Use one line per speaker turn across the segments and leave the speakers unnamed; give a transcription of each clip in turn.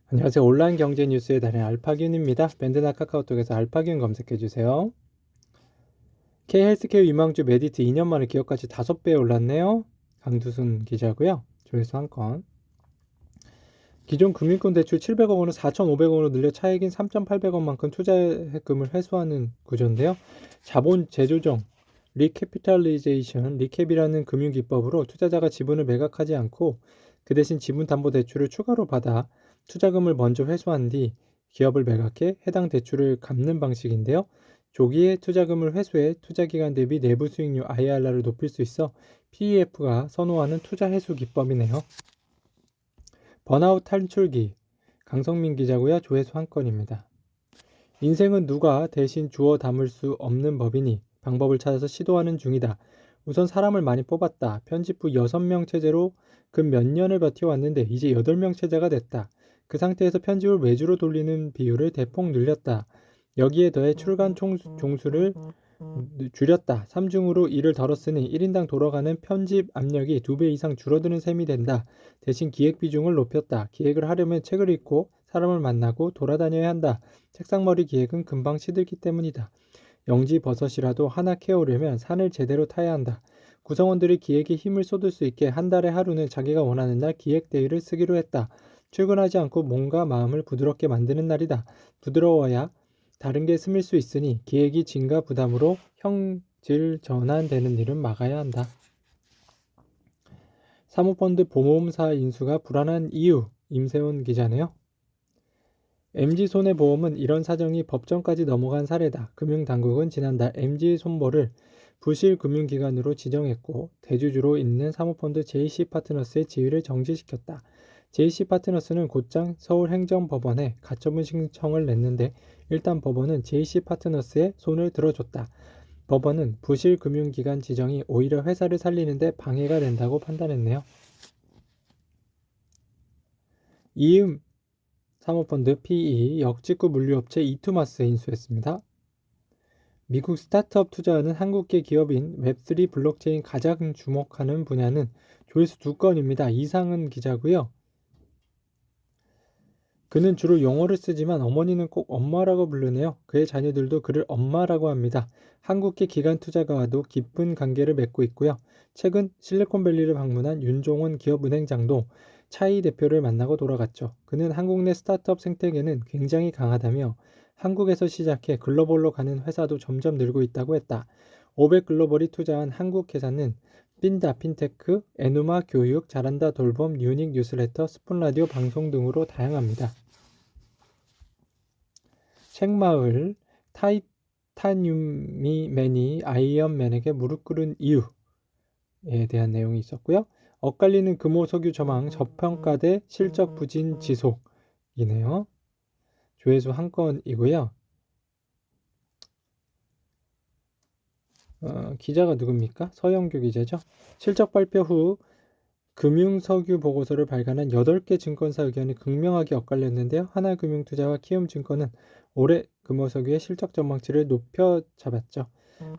안녕하세요. 온라인 경제 뉴스의 달인 알파균입니다. 밴드나 카카오톡에서 알파균 검색해주세요. K헬스케어 유망주 메디트 2년 만에 기업가치 5배 올랐네요. 강두순 기자고요. 조회수 한 건. 기존 금융권 대출 700억 원을 4,500원으로 늘려 차익인 3,800원만큼 투자금을 회수하는 구조인데요. 자본 재조정, 리캐피탈리제이션, 리캡이라는 금융기법으로 투자자가 지분을 매각하지 않고 그 대신 지분담보대출을 추가로 받아 투자금을 먼저 회수한 뒤 기업을 매각해 해당 대출을 갚는 방식인데요. 조기에 투자금을 회수해 투자기간 대비 내부 수익률 IRR을 높일 수 있어 PEF가 선호하는 투자 회수 기법이네요. 번아웃 탈출기 강성민 기자고요. 조회수 한 건입니다. 인생은 누가 대신 주워 담을 수 없는 법이니 방법을 찾아서 시도하는 중이다. 우선 사람을 많이 뽑았다. 편집 후 6명 체제로 근 몇 년을 버텨왔는데 이제 8명 체제가 됐다. 그 상태에서 편집을 외주로 돌리는 비율을 대폭 늘렸다. 여기에 더해 출간 종수를 줄였다. 3중으로 일을 덜었으니 1인당 돌아가는 편집 압력이 2배 이상 줄어드는 셈이 된다. 대신 기획 비중을 높였다. 기획을 하려면 책을 읽고 사람을 만나고 돌아다녀야 한다. 책상머리 기획은 금방 시들기 때문이다. 영지버섯이라도 하나 캐오려면 산을 제대로 타야 한다. 구성원들이 기획에 힘을 쏟을 수 있게 한 달에 하루는 자기가 원하는 날 기획데이를 쓰기로 했다. 출근하지 않고 몸과 마음을 부드럽게 만드는 날이다. 부드러워야 다른 게 스밀 수 있으니 기획이 진과 부담으로 형질 전환되는 일은 막아야 한다. 사모펀드 보험사 인수가 불안한 이유, 임세훈 기자네요. MG손해보험은 이런 사정이 법정까지 넘어간 사례다. 금융당국은 지난달 MG손보를 부실금융기관으로 지정했고 대주주로 있는 사모펀드 JC파트너스의 지위를 정지시켰다. JC파트너스는 곧장 서울행정법원에 가처분 신청을 냈는데 일단 법원은 JC파트너스의 손을 들어줬다. 법원은 부실금융기관 지정이 오히려 회사를 살리는데 방해가 된다고 판단했네요. 이음 사모펀드 PE 역직구 물류업체 이투마스 인수했습니다. 미국 스타트업 투자하는 한국계 기업인 웹3 블록체인 가장 주목하는 분야는 조회수 2건입니다. 이상은 기자고요. 그는 주로 영어를 쓰지만 어머니는 꼭 엄마라고 부르네요. 그의 자녀들도 그를 엄마라고 합니다. 한국계 기관 투자가와도 깊은 관계를 맺고 있고요. 최근 실리콘밸리를 방문한 윤종원 기업은행장도 차이 대표를 만나고 돌아갔죠. 그는 한국 내 스타트업 생태계는 굉장히 강하다며 한국에서 시작해 글로벌로 가는 회사도 점점 늘고 있다고 했다. 500글로벌이 투자한 한국 회사는 핀다 핀테크, 에누마 교육, 잘한다 돌봄, 유닉 뉴스레터, 스푼라디오 방송 등으로 다양합니다. 책마을 타이타늄이맨이 아이언맨에게 무릎 꿇은 이유에 대한 내용이 있었고요. 엇갈리는 금호석유 저망 저평가 대 실적 부진 지속이네요. 조회수 한 건이고요. 기자가 누굽니까? 서영규 기자죠. 실적 발표 후 금융석유 보고서를 발간한 8개 증권사 의견이 극명하게 엇갈렸는데요. 하나금융투자와 키움증권은 올해 금호석유의 실적 전망치를 높여 잡았죠.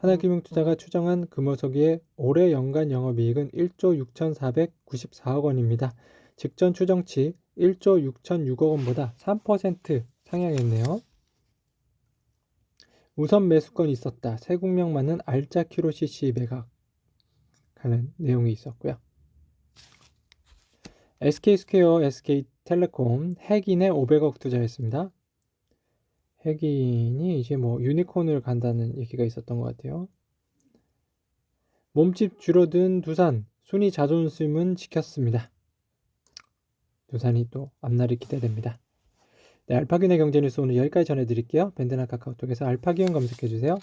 하나금융투자가 추정한 금호석유의 올해 연간 영업이익은 1조 6,494억 원입니다. 직전 추정치 1조 6,006억 원보다 3% 상향했네요. 우선 매수건이 있었다. 세국명 맞는 알짜 키로CC 매각하는 내용이 있었고요. SK스퀘어, SK텔레콤, 핵인에 500억 투자했습니다. 핵인이 이제 유니콘을 간다는 얘기가 있었던 것 같아요. 몸집 줄어든 두산, 순위 자존심은 지켰습니다. 두산이 또 앞날이 기대됩니다. 네, 알파균의 경제뉴스 오늘 여기까지 전해드릴게요. 밴드나 카카오톡에서 알파균 검색해주세요.